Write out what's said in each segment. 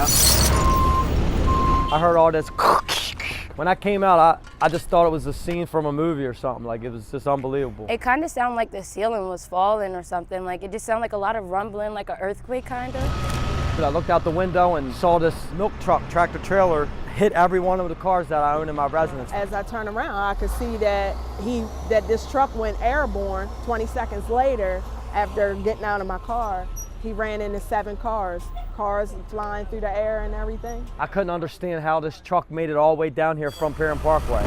Yeah. I heard all this. When I came out, I just thought it was a scene from a movie or something. Like, it was just unbelievable. It kind of sounded like the ceiling was falling or something. Like, it just sounded like a lot of rumbling, like an earthquake kind of. I looked out the window and saw this milk truck, tractor trailer, hit every one of the cars that I own in my residence. As I turned around, I could see that this truck went airborne. 20 seconds later, after getting out of my car, he ran into 7 cars flying through the air and everything. I couldn't understand how this truck made it all the way down here from Perrin Parkway.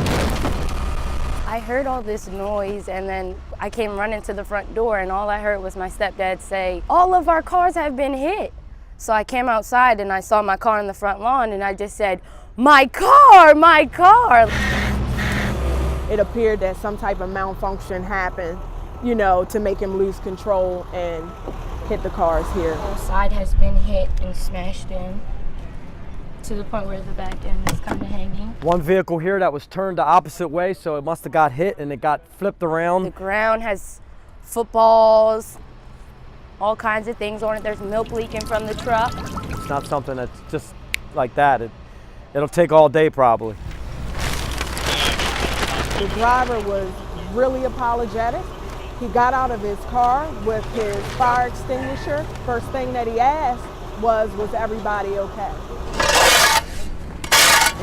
I heard all this noise, and then I came running to the front door, and all I heard was my stepdad say, "All of our cars have been hit." So I came outside and I saw my car in the front lawn, and I just said, "My car, my car." It appeared that some type of malfunction happened, you know, to make him lose control and hit the cars here. The whole side has been hit and smashed in to the point where the back end is kind of hanging. One vehicle here that was turned the opposite way, so it must have got hit and it got flipped around. The ground has footballs, all kinds of things on it. There's milk leaking from the truck. It's not something that's just like that. It'll take all day probably. The driver was really apologetic. He got out of his car with his fire extinguisher. First thing that he asked was everybody okay?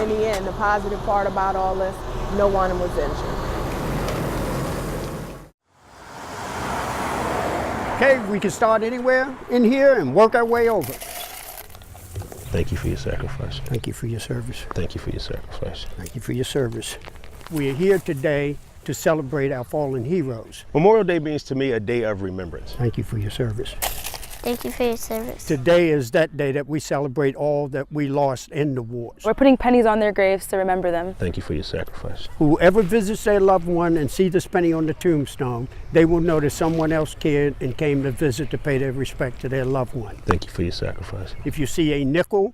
In the end, the positive part about all this, no one was injured. Okay, we can start anywhere in here and work our way over. Thank you for your sacrifice. Thank you for your service. Thank you for your sacrifice. Thank you for your service. We are here today to celebrate our fallen heroes. Memorial Day means to me a day of remembrance. Thank you for your service. Thank you for your service. Today is that day that we celebrate all that we lost in the wars. We're putting pennies on their graves to remember them. Thank you for your sacrifice. Whoever visits their loved one and see this penny on the tombstone, they will know that someone else cared and came to visit to pay their respect to their loved one. Thank you for your sacrifice. If you see a nickel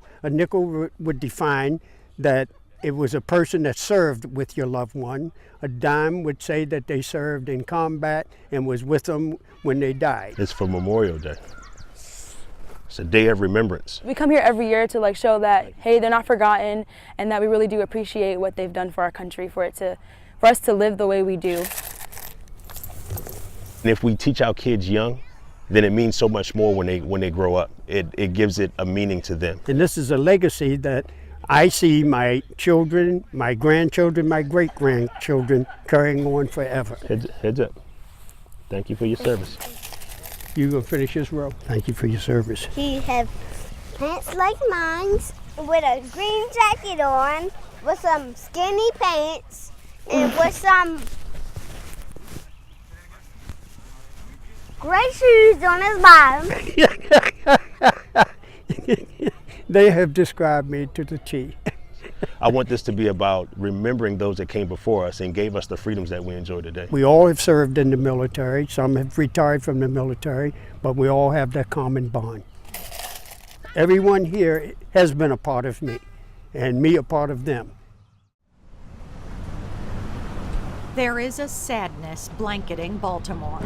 would define that it was a person that served with your loved one. A dime would say that they served in combat and was with them when they died. It's for Memorial Day. It's a day of remembrance. We come here every year to show that, hey, they're not forgotten, and that we really do appreciate what they've done for our country, for us to live the way we do. And if we teach our kids young, then it means so much more when they grow up. It gives it a meaning to them. And this is a legacy that I see my children, my grandchildren, my great-grandchildren carrying on forever. Heads up. Thank you for your service. You gonna finish this row? Thank you for your service. He have pants like mine with a green jacket on, with some skinny pants, and with some gray shoes on his bottom. They have described me to the T. I want this to be about remembering those that came before us and gave us the freedoms that we enjoy today. We all have served in the military. Some have retired from the military, but we all have that common bond. Everyone here has been a part of me, and me a part of them. There is a sadness blanketing Baltimore.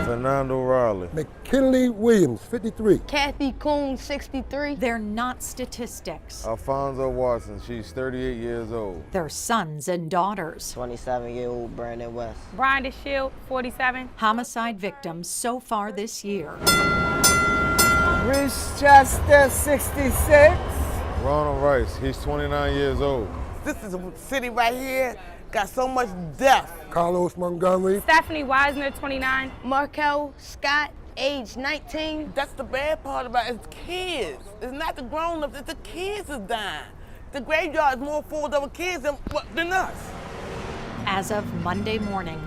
Fernando Raleigh. McKinley Williams, 53. Kathy Coon, 63. They're not statistics. Alfonso Watson, she's 38 years old. They're sons and daughters. 27-year-old Brandon West. Brian DeShield, 47. Homicide victims so far this year. Bruce Justice, 66. Ronald Rice, he's 29 years old. This is a city right here, got so much death. Carlos Montgomery. Stephanie Wisner, 29. Markel Scott, age 19. That's the bad part about it, it's kids. It's not the grown-ups, it's the kids that's dying. The graveyard is more full of kids than us. As of Monday morning,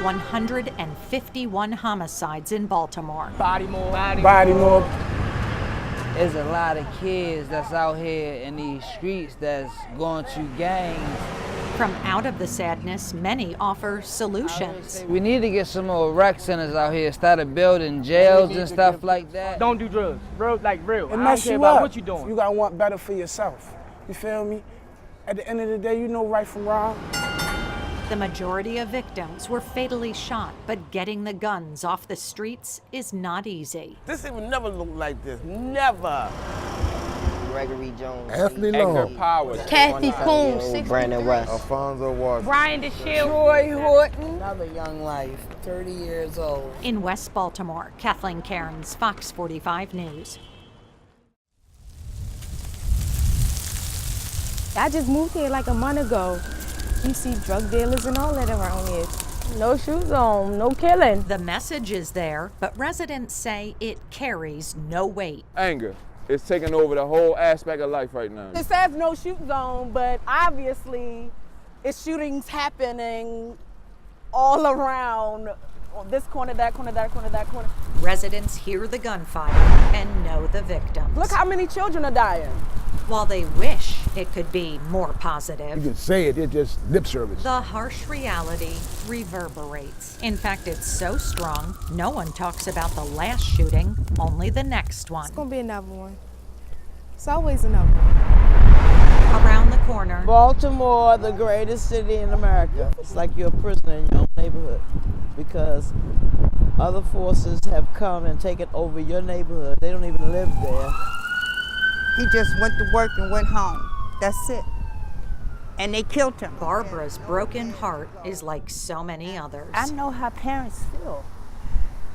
151 homicides in Baltimore. Bodymore. There's a lot of kids that's out here in these streets that's going to gangs. From out of the sadness, many offer solutions. We need to get some more rec centers out here, instead of building jails and stuff like that. Don't do drugs, real. It I don't mess care you about up. what you're doing. You gotta want better for yourself. You feel me? At the end of the day, you know right from wrong. The majority of victims were fatally shot, but getting the guns off the streets is not easy. This even never looked like this, never. Gregory Jones. Anthony Edgar Long. Powers. Kathy 27 Coon, year old 63. Brandon West. Alfonso Watson. Brian DeShield. Troy Horton. Another young life, 30 years old. In West Baltimore, Kathleen Cairns, Fox 45 News. I just moved here like a month ago. You see drug dealers and all that around here. No shoes on, no killing. The message is there, but residents say it carries no weight. Anger. It's taking over the whole aspect of life right now. It says no shoot zone, but obviously it's shootings happening all around this corner, that corner, that corner, that corner. Residents hear the gunfire and know the victims. Look how many children are dying. While they wish it could be more positive, You can say it, it's just lip service. the harsh reality reverberates. In fact, it's so strong, no one talks about the last shooting, only the next one. It's gonna be another one. It's always another one. Around the corner, Baltimore, the greatest city in America. It's like you're a prisoner in your own neighborhood because other forces have come and taken over your neighborhood. They don't even live there. He just went to work and went home. That's it. And they killed him. Barbara's broken heart is like so many others. I know how parents feel.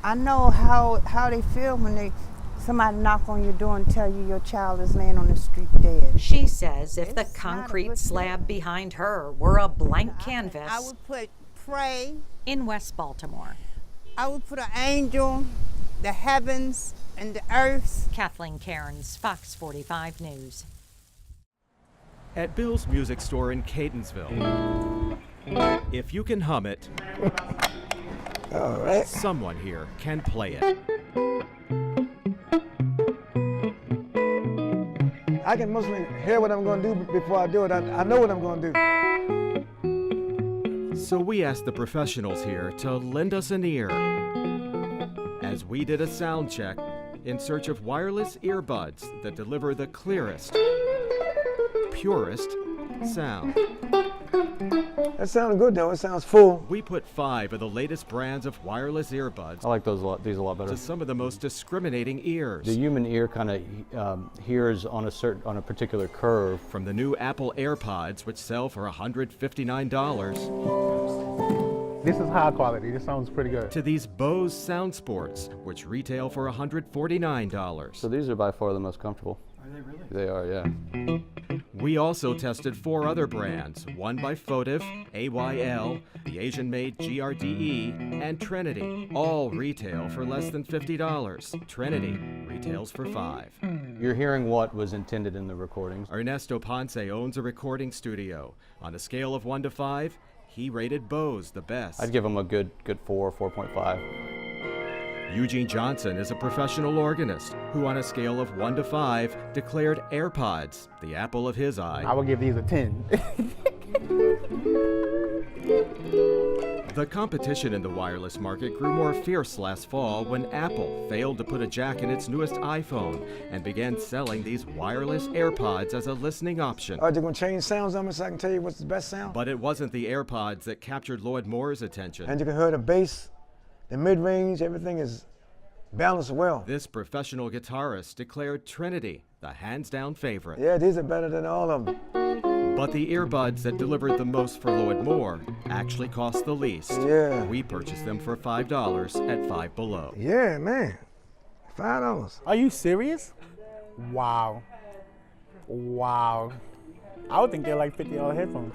I know how they feel when somebody knock on your door and tell you your child is laying on the street dead. She says if the concrete slab behind her were a blank canvas, I would put pray. In West Baltimore, I would put an angel, the heavens, and the earth. Kathleen Cairns, Fox 45 News. At Bill's Music Store in Catonsville, if you can hum it, All right. someone here can play it. I can mostly hear what I'm going to do before I do it. I know what I'm going to do. So we asked the professionals here to lend us an ear as we did a sound check in search of wireless earbuds that deliver the clearest, purest sound. That sounds good though. It sounds full. We put 5 of the latest brands of wireless earbuds I like these a lot better. to some of the most discriminating ears. The human ear kind of hears on a particular curve. From the new Apple AirPods, which sell for $159, This is high quality. This sounds pretty good. to these Bose Sound Sports, which retail for $149. So these are by far the most comfortable. Are they really? They are, yeah. We also tested 4 other brands, one by Fotiv, AYL, the Asian-made GRDE, and Trinity. All retail for less than $50. Trinity retails for $5. You're hearing what was intended in the recordings. Ernesto Ponce owns a recording studio. On a scale of 1 to 5, he rated Bose the best. I'd give them a good 4, 4.5. Eugene Johnson is a professional organist who, on a scale of 1 to 5, declared AirPods the apple of his eye. I would give these a 10. The competition in the wireless market grew more fierce last fall when Apple failed to put a jack in its newest iPhone and began selling these wireless AirPods as a listening option. Are they going to change sounds on me so I can tell you what's the best sound? But it wasn't the AirPods that captured Lloyd Moore's attention. And you can hear the bass, the mid-range, everything is balanced well. This professional guitarist declared Trinity the hands-down favorite. Yeah, these are better than all of them. But the earbuds that delivered the most for Lloyd Moore actually cost the least. Yeah. We purchased them for $5 at Five Below. Yeah, man. $5. Are you serious? Wow. Wow. I would think they're like $50 headphones.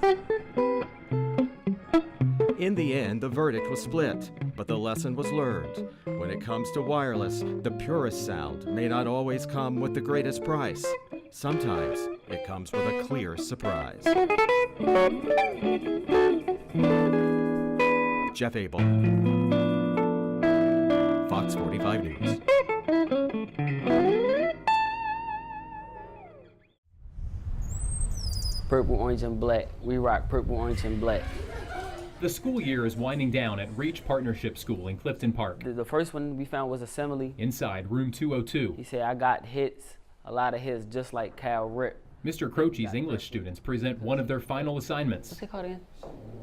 In the end, the verdict was split, but the lesson was learned. When it comes to wireless, the purest sound may not always come with the greatest price. Sometimes it comes with a clear surprise. Jeff Abel, Fox 45 News. Purple, orange, and black. We rock purple, orange, and black. The school year is winding down at Reach Partnership School in Clifton Park. The first one we found was assembly. Inside room 202. He said, I got hits, a lot of hits, just like Cal Rip. Mr. Croce's English students present one of their final assignments. What's it called again?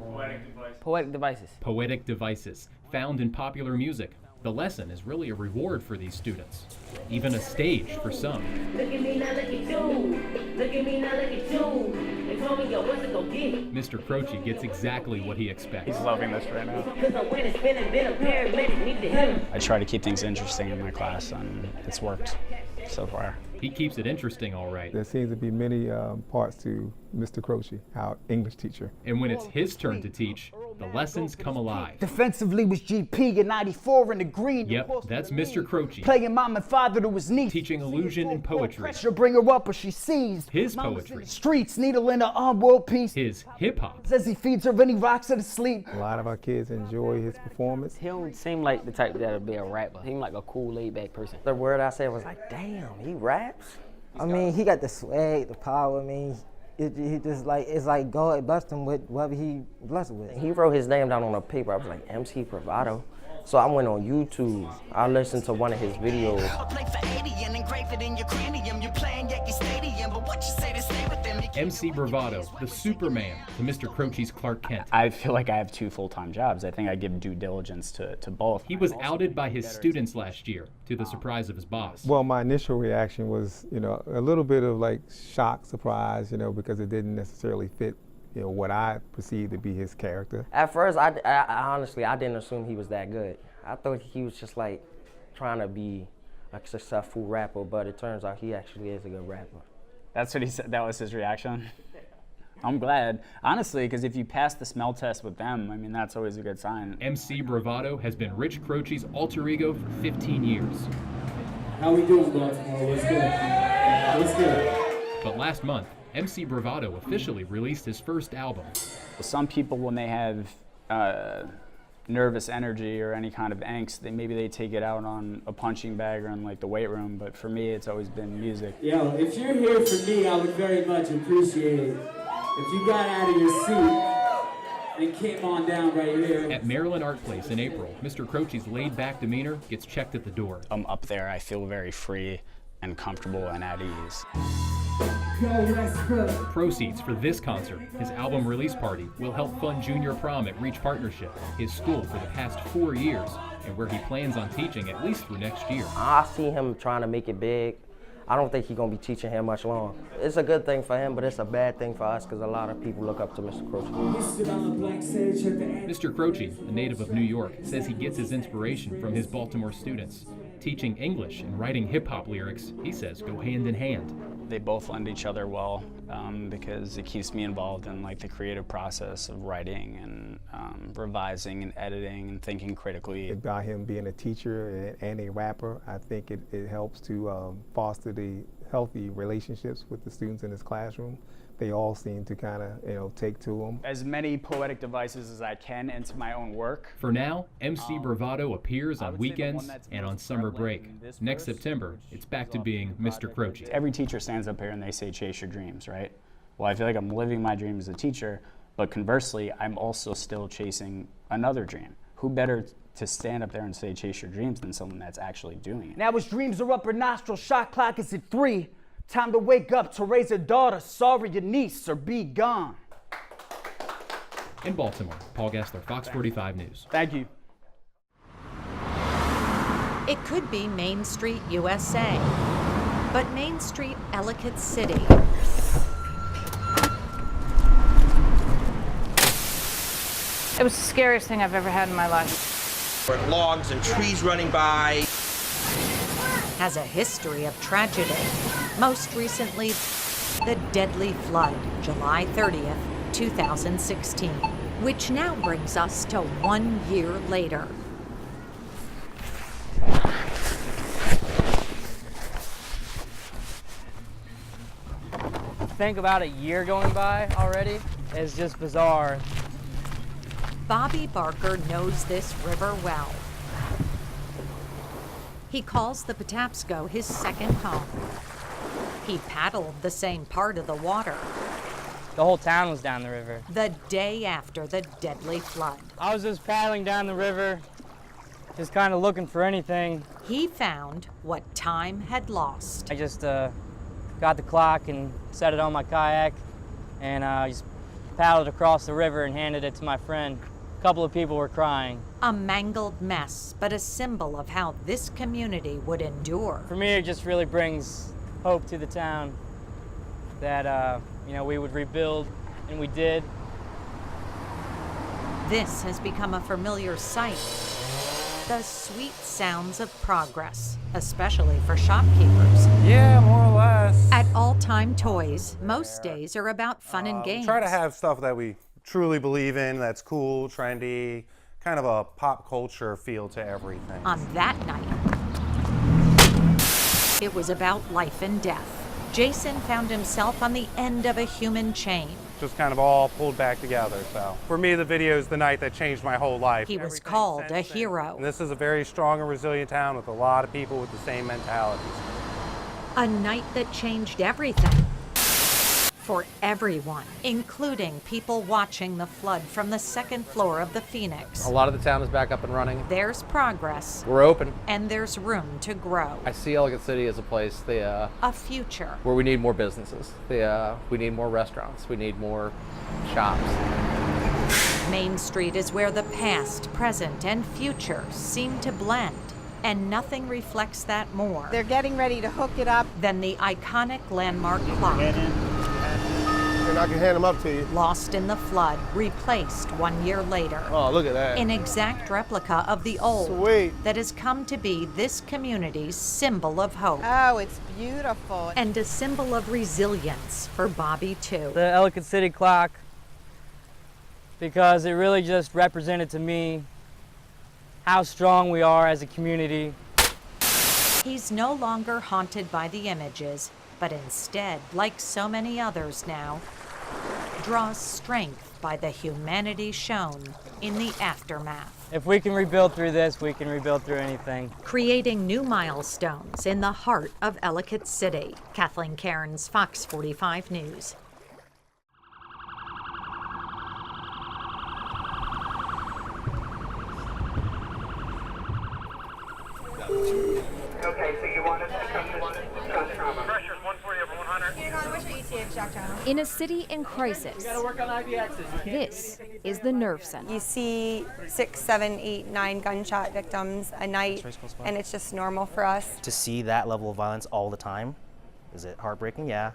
Poetic Devices. Poetic Devices. Poetic Devices, found in popular music. The lesson is really a reward for these students, even a stage for some. Look at me now, look at you. Look at me now, look at you. They told me, yo, what's it gonna get? Mr. Croce gets exactly what he expects. He's loving this right now. Cause I'm winning, spinning, been a paramedic, need to hit him. I try to keep things interesting in my class, and it's worked so far. He keeps it interesting, all right. There seems to be many parts to Mr. Croce, our English teacher. And when it's his turn to teach, the lessons come alive. Defensively was GP at 94 in the green. Yep, that's Mr. Croce. Playing mom and father to his niece. Teaching illusion and poetry. Pressure bring her up or she sees. His poetry. Streets, needle in her arm, world peace. His hip-hop. Says he feeds her when he rocks her to sleep. A lot of our kids enjoy his performance. He don't seem like the type that would be a rapper. He seemed like a cool, laid-back person. The word I said was like, damn, he raps? I mean, he got the swag, the power. I mean, he just like, it's like God blessed him with whatever he blessed with. He wrote his name down on a paper. I was like, MC Bravado. So I went on YouTube. I listened to one of his videos. MC Bravado, the Superman to Mr. Croce's Clark Kent. I feel like I have 2 full-time jobs. I think I give due diligence to both. He was outed by his students last year, to the surprise of his boss. Well, my initial reaction was, you know, a little bit of like shock, surprise, you know, because it didn't necessarily fit, you know, what I perceived to be his character. At first, I honestly, I didn't assume he was that good. I thought he was just like trying to be a successful rapper, but it turns out he actually is a good rapper. That's what he said, that was his reaction? I'm glad, honestly, because if you pass the smell test with them, I mean, that's always a good sign. MC Bravado has been Rich Croce's alter ego for 15 years. How we doing, Baltimore? What's good? What's good? But last month, MC Bravado officially released his first album. Some people, when they have nervous energy or any kind of angst, maybe they take it out on a punching bag or in like the weight room, but for me it's always been music. Yo, if you're here for me, I would very much appreciate it if you got out of your seat and came on down right here. At Maryland Art Place in April, Mr. Croce's laid-back demeanor gets checked at the door. I'm up there, I feel very free and comfortable and at ease. Proceeds for this concert, his album release party, will help fund Junior Prom at Reach Partnership, his school for the past 4 years, and where he plans on teaching at least through next year. I see him trying to make it big. I don't think he's going to be teaching here much long. It's a good thing for him, but it's a bad thing for us because a lot of people look up to Mr. Croce. Mr. Croce, a native of New York, says he gets his inspiration from his Baltimore students. Teaching English and writing hip-hop lyrics, he says, go hand in hand. They both lend each other well because it keeps me involved in like the creative process of writing and revising and editing and thinking critically. By him being a teacher and a rapper, I think it helps to foster the healthy relationships with the students in his classroom. They all seem to kind of, take to him. As many poetic devices as I can into my own work. For now, MC Bravado appears on weekends and on summer break. Next September, it's back to being Mr. Croce. Every teacher stands up here and they say, chase your dreams, right? Well, I feel like I'm living my dream as a teacher, but conversely, I'm also still chasing another dream. Who better to stand up there and say, chase your dreams than someone that's actually doing it? Now his dreams are up her nostril, shot clock is at 3. Time to wake up to raise a daughter, sorry your niece or be gone. In Baltimore, Paul Gessler, Fox 45 News. Thank you. It could be Main Street, USA, but Main Street, Ellicott City. It was the scariest thing I've ever had in my life. There were logs and trees running by. Has a history of tragedy. Most recently, the deadly flood, July 30th, 2016, which now brings us to 1 year later. Think about a year going by already is just bizarre. Bobby Barker knows this river well. He calls the Patapsco his second home. He paddled the same part of the water. The whole town was down the river. The day after the deadly flood. I was just paddling down the river, just kind of looking for anything. He found what time had lost. I just got the clock and set it on my kayak, and just paddled across the river and handed it to my friend. couple of people were crying. A mangled mess, but a symbol of how this community would endure. For me, it just really brings hope to the town that, we would rebuild, and we did. This has become a familiar sight. The sweet sounds of progress, especially for shopkeepers. Yeah, more or less. At All Time Toys, most days are about fun and games. Try to have stuff that we truly believe in, that's cool, trendy, kind of a pop culture feel to everything. On that night, it was about life and death. Jason found himself on the end of a human chain. Just kind of all pulled back together. So for me, the video is the night that changed my whole life. He was called a hero. And this is a very strong and resilient town with a lot of people with the same mentalities. A night that changed everything. For everyone, including people watching the flood from the second floor of the Phoenix. A lot of the town is back up and running. There's progress. We're open. And there's room to grow. I see Ellicott City as a place a future. where we need more businesses. We need more restaurants. We need more shops. Main Street is where the past, present, and future seem to blend. And nothing reflects that more. They're getting ready to hook it up. Than the iconic landmark clock. And I can hand them up to you. Lost in the flood, replaced 1 year later. Oh, look at that. An exact replica of the old. Sweet. That has come to be this community's symbol of hope. Oh, it's beautiful. And a symbol of resilience for Bobby, too. The Ellicott City clock, because it really just represented to me how strong we are as a community. He's no longer haunted by the images, but instead, like so many others now, draws strength by the humanity shown in the aftermath. If we can rebuild through this, we can rebuild through anything. Creating new milestones in the heart of Ellicott City. Kathleen Cairns, Fox 45 News. Okay, so you want us to come to shock trauma. Pressure's 140 over 100. You're not much ETA shock trauma. In a city in crisis, We gotta work on IVXs. this is the Nerve Center. You see 6, 7, 8, 9 gunshot victims a night, and it's just normal for us. To see that level of violence all the time, is it heartbreaking? Yeah.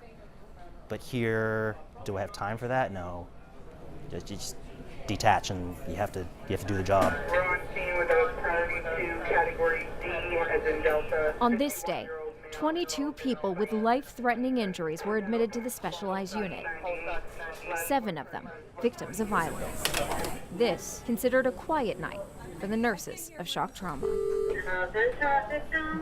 But here, do I have time for that? No. Just detach, and you have to do the job. We're on scene with those priority 2, category D, as in Delta. On this day, 22 people with life-threatening injuries were admitted to the specialized unit. 7 of them victims of violence. This considered a quiet night for the nurses of shock trauma.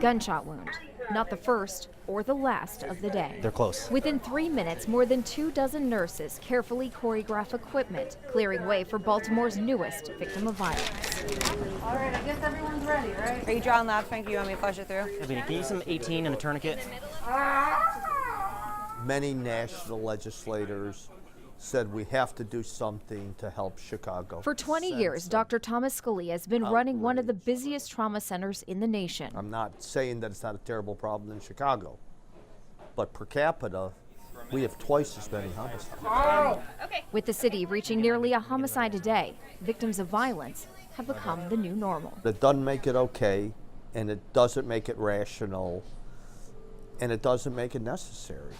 Gunshot wound, not the first or the last of the day. They're close. Within 3 minutes, more than 24 nurses carefully choreograph equipment, clearing way for Baltimore's newest victim of violence. All right, I guess everyone's ready, right? Are you drawing loud, Frank? You want me to flush it through? Can you use some 18 and a tourniquet? Many national legislators said we have to do something to help Chicago. For 20 years, Dr. Thomas Scalia has been running one of the busiest trauma centers in the nation. I'm not saying that it's not a terrible problem in Chicago, but per capita, we have twice as many homicides. With the city reaching nearly a homicide a day, victims of violence have become the new normal. It doesn't make it okay, and it doesn't make it rational, and it doesn't make it necessary.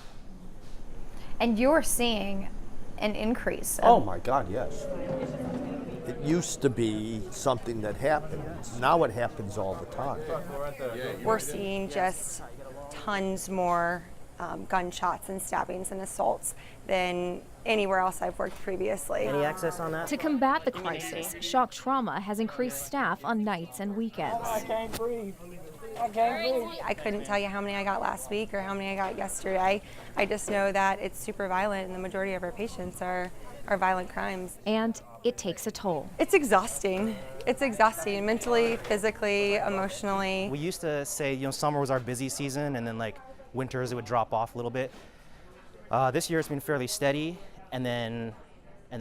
And you're seeing an increase. Oh my God, yes. It used to be something that happened. Now it happens all the time. We're seeing just tons more gunshots and stabbings and assaults than anywhere else I've worked previously. Any access on that? To combat the crisis, shock trauma has increased staff on nights and weekends. I can't breathe. I couldn't tell you how many I got last week or how many I got yesterday. I just know that it's super violent, and the majority of our patients are violent crimes. And it takes a toll. It's exhausting. It's exhausting mentally, physically, emotionally. We used to say, summer was our busy season, and then like winters it would drop off a little bit. This year it's been fairly steady, and then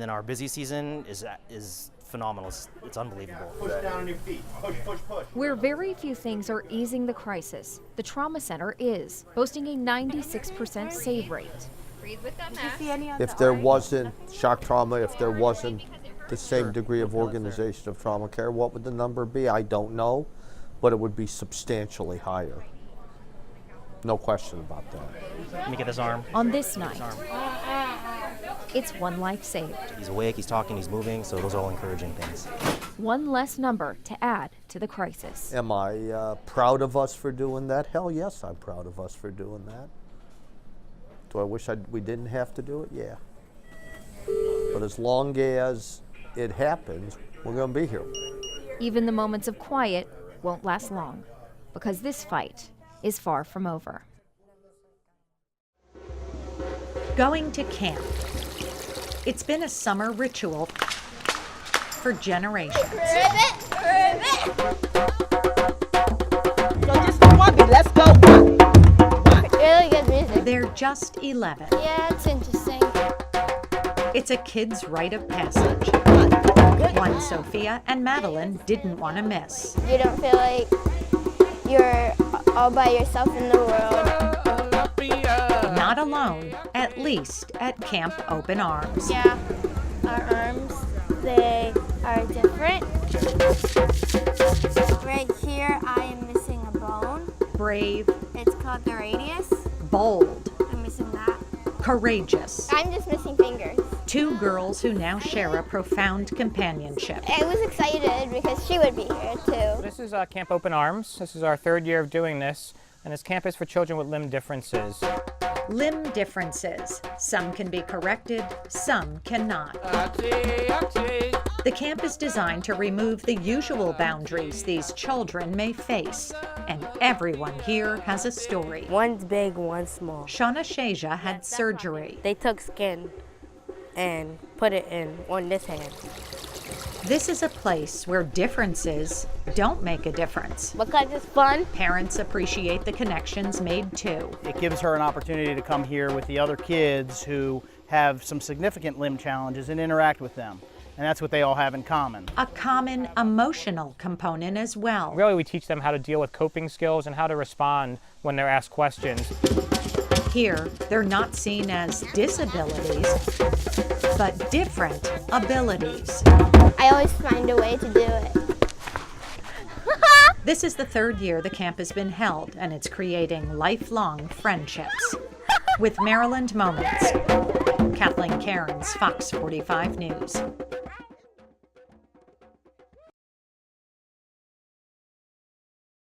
our busy season is phenomenal. It's unbelievable. Push down on your feet. Push, push, push. Where very few things are easing the crisis, the trauma center is, boasting a 96% save rate. If there wasn't shock trauma, if there wasn't the same degree of organization of trauma care. What would the number be? I don't know, but it would be substantially higher. No question about that. Let me get his arm. On this night, it's one life saved. He's awake, he's talking, he's moving, so those are all encouraging things. One less number to add to the crisis. Am I proud of us for doing that? Hell yes, I'm proud of us for doing that. Do I wish we didn't have to do it? Yeah. But as long as it happens, we're going to be here. Even the moments of quiet won't last long, because this fight is far from over. Going to camp. It's been a summer ritual for generations. Let's go. Really good music. They're just 11. Yeah, it's interesting. It's a kid's rite of passage. One Sophia and Madeline didn't want to miss. You don't feel like you're all by yourself in the world. Not alone, at least at Camp Open Arms. Yeah, our arms, they are different. Right here, I am missing a bone. Brave. It's called the radius. Bold. I'm missing that. Courageous. I'm just missing fingers. Two girls who now share a profound companionship. I was excited because she would be here too. This is Camp Open Arms. This is our 3rd year of doing this, and this camp is for children with limb differences. Limb differences. Some can be corrected, some cannot. The camp is designed to remove the usual boundaries these children may face, and everyone here has a story. One's big, one's small. Shauna Shaja had surgery. They took skin and put it in on this hand. This is a place where differences don't make a difference. Because it's fun. Parents appreciate the connections made too. It gives her an opportunity to come here with the other kids who have some significant limb challenges and interact with them. And that's what they all have in common. A common emotional component as well. Really, we teach them how to deal with coping skills and how to respond when they're asked questions. Here, they're not seen as disabilities, but different abilities. I always find a way to do it. This is the 3rd year the camp has been held, and it's creating lifelong friendships. With Maryland Moments, Kathleen Cairns, Fox 45 News.